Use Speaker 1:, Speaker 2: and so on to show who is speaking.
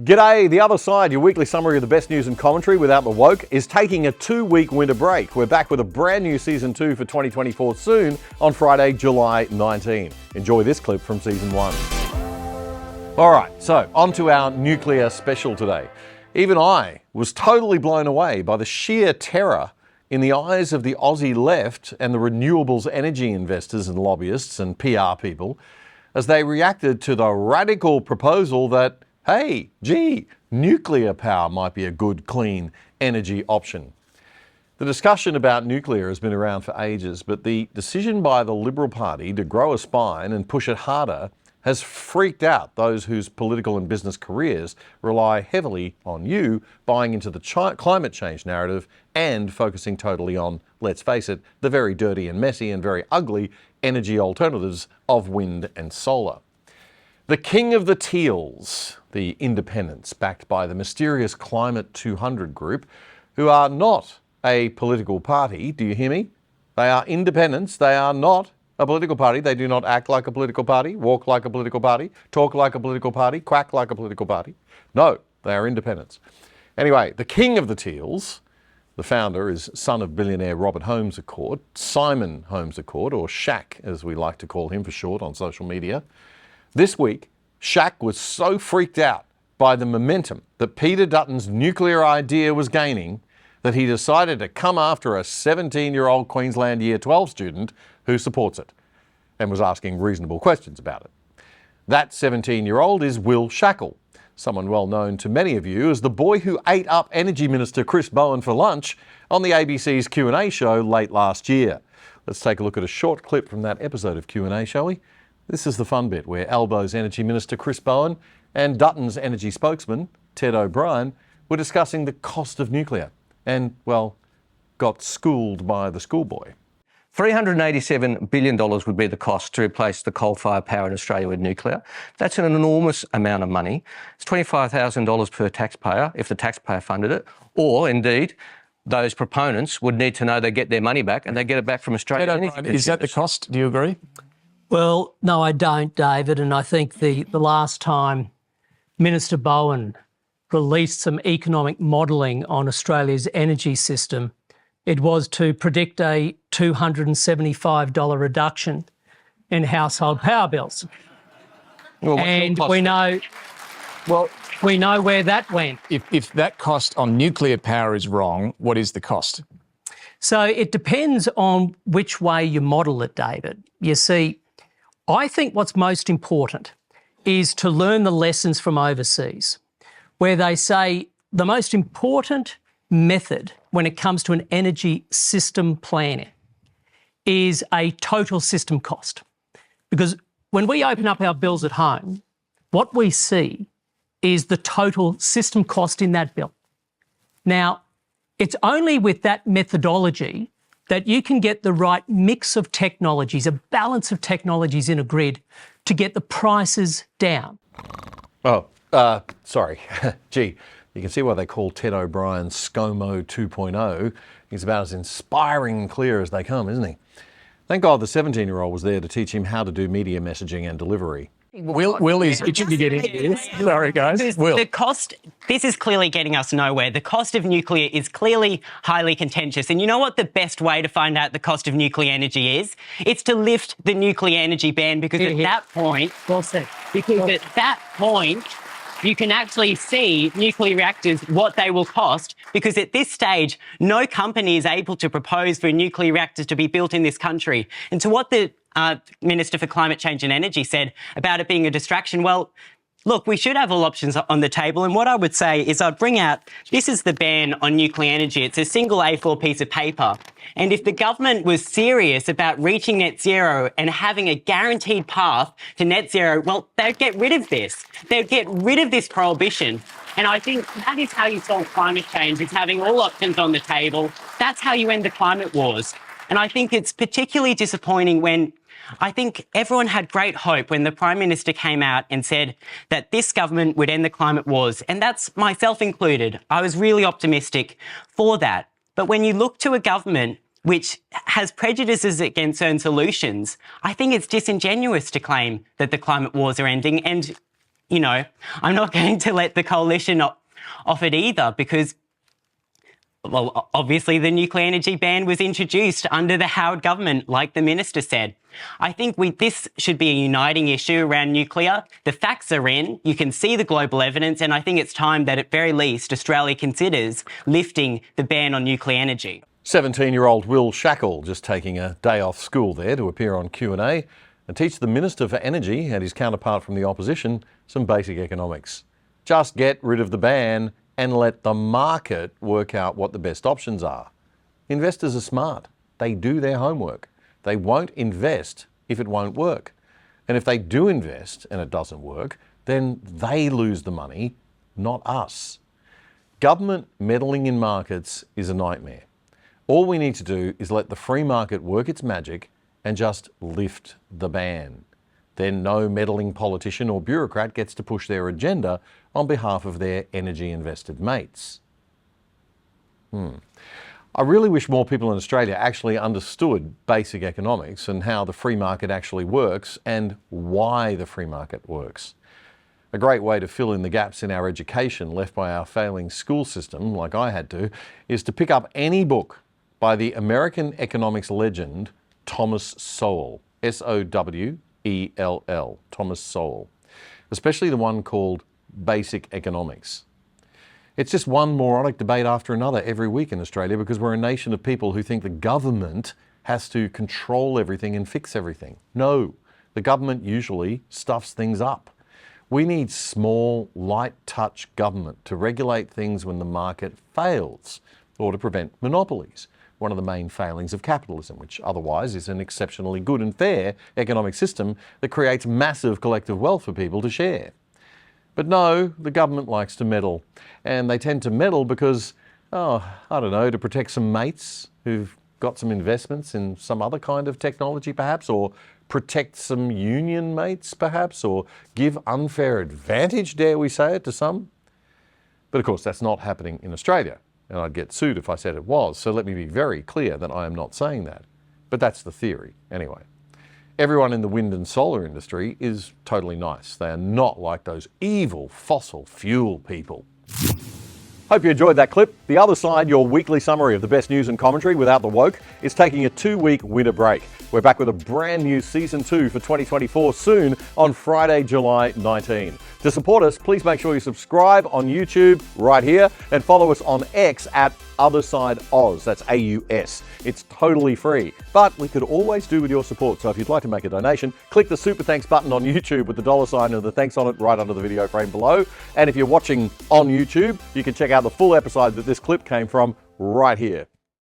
Speaker 1: G'day, The Other Side, your weekly summary of the best news and commentary without the woke, is taking a 2-week winter break. We're back with a brand new Season 2 for 2024 soon on Friday, July 19. Enjoy this clip from Season 1. All right, so on to our nuclear special today. Even I was totally blown away by the sheer terror in the eyes of the Aussie left and the renewables energy investors and lobbyists and PR people as they reacted to the radical proposal that, hey, gee, nuclear power might be a good, clean energy option. The discussion about nuclear has been around for ages, but the decision by the Liberal Party to grow a spine and push it harder has freaked out those whose political and business careers rely heavily on you buying into the climate change narrative and focusing totally on, let's face it, the very dirty and messy and very ugly energy alternatives of wind and solar. The king of the teals, the independents backed by the mysterious Climate 200 group, who are not a political party, do you hear me? They are independents, they are not a political party. They do not act like a political party, walk like a political party, talk like a political party, quack like a political party. No, they are independents. Anyway, the king of the teals, the founder is son of billionaire Robert Holmes à Court, Simon Holmes à Court, or Shaq as we like to call him for short on social media. This week, Shaq was so freaked out by the momentum that Peter Dutton's nuclear idea was gaining that he decided to come after a 17-year-old Queensland Year 12 student who supports it and was asking reasonable questions about it. That 17-year-old is Will Shackle, someone well known to many of you as the boy who ate up Energy Minister Chris Bowen for lunch on the ABC's Q&A show late last year. Let's take a look at a short clip from that episode of Q&A, shall we? This is the fun bit where Albo's Energy Minister Chris Bowen and Dutton's energy spokesman, Ted O'Brien, were discussing the cost of nuclear and, well, got schooled by the schoolboy.
Speaker 2: $387 billion would be the cost to replace the coal-fired power in Australia with nuclear. That's an enormous amount of money. It's $25,000 per taxpayer if the taxpayer funded it, or indeed, those proponents would need to know they get their money back and they get it back from Australia.
Speaker 3: Is that the cost? Do you agree?
Speaker 4: Well, no, I don't, David, and I think the last time Minister Bowen released some economic modelling on Australia's energy system, it was to predict a $275 reduction in household power bills.
Speaker 3: Well,
Speaker 4: and we know where that went.
Speaker 3: If that cost on nuclear power is wrong, what is the cost?
Speaker 4: So it depends on which way you model it, David. You see, I think what's most important is to learn the lessons from overseas, where they say the most important method when it comes to an energy system planning is a total system cost. Because when we open up our bills at home, what we see is the total system cost in that bill. Now, it's only with that methodology that you can get the right mix of technologies, a balance of technologies in a grid to get the prices down.
Speaker 1: Oh, sorry. Gee, you can see why they call Ted O'Brien ScoMo 2.0. He's about as inspiring and clear as they come, isn't he? Thank God the 17-year-old was there to teach him how to do media messaging and delivery.
Speaker 3: Will is itching to get in here. Sorry, guys. Will.
Speaker 5: The cost, this is clearly getting us nowhere. The cost of nuclear is clearly highly contentious. And you know what the best way to find out the cost of nuclear energy is? It's to lift the nuclear energy ban, because at that point, you can actually see nuclear reactors, what they will cost, because at this stage, no company is able to propose for nuclear reactors to be built in this country. And to what the Minister for Climate Change and Energy said about it being a distraction, well, look, we should have all options on the table. And what I would say is I'd bring out, this is the ban on nuclear energy. It's a single A4 piece of paper. And if the government was serious about reaching net zero and having a guaranteed path to net zero, well, they'd get rid of this. They'd get rid of this prohibition. And I think that is how you solve climate change. It's having all options on the table. That's how you end the climate wars. And I think it's particularly disappointing when I think everyone had great hope when the Prime Minister came out and said that this government would end the climate wars. And that's myself included. I was really optimistic for that. But when you look to a government which has prejudices against certain solutions, I think it's disingenuous to claim that the climate wars are ending. And you know, I'm not going to let the coalition off it either because, well, obviously the nuclear energy ban was introduced under the Howard government, like the minister said. I think this should be a uniting issue around nuclear. The facts are in, you can see the global evidence, and I think it's time that at very least Australia considers lifting the ban on nuclear energy.
Speaker 1: 17-year-old Will Shackle just taking a day off school there to appear on Q&A and teach the Minister for Energy and his counterpart from the opposition some basic economics. Just get rid of the ban and let the market work out what the best options are. Investors are smart. They do their homework. They won't invest if it won't work. And if they do invest and it doesn't work, then they lose the money, not us. Government meddling in markets is a nightmare. All we need to do is let the free market work its magic and just lift the ban. Then no meddling politician or bureaucrat gets to push their agenda on behalf of their energy-invested mates. I really wish more people in Australia actually understood basic economics and how the free market actually works and why the free market works. A great way to fill in the gaps in our education left by our failing school system, like I had to, is to pick up any book by the American economics legend Thomas Sowell, S-O-W-E-L-L, Thomas Sowell, especially the one called Basic Economics. It's just one moronic debate after another every week in Australia because we're a nation of people who think the government has to control everything and fix everything. No, the government usually stuffs things up. We need small, light touch government to regulate things when the market fails or to prevent monopolies, one of the main failings of capitalism, which otherwise is an exceptionally good and fair economic system that creates massive collective wealth for people to share. But no, the government likes to meddle, and they tend to meddle because, I don't know, to protect some mates who've got some investments in some other kind of technology perhaps, or protect some union mates perhaps, or give unfair advantage, dare we say it, to some. But of course that's not happening in Australia, and I'd get sued if I said it was, so let me be very clear that I am not saying that. But that's the theory anyway. Everyone in the wind and solar industry is totally nice. They are not like those evil fossil fuel people. Hope you enjoyed that clip. The Other Side, your weekly summary of the best news and commentary without the woke, is taking a 2-week winter break. We're back with a brand new Season 2 for 2024 soon on Friday, July 19. To support us, please make sure you subscribe on YouTube right here and follow us on X at Other Side Oz. That's AUS. It's totally free, but we could always do with your support. So if you'd like to make a donation, click the Super Thanks button on YouTube with the $ and the thanks on it right under the video frame below. And if you're watching on YouTube, you can check out the full episode that this clip came from right here.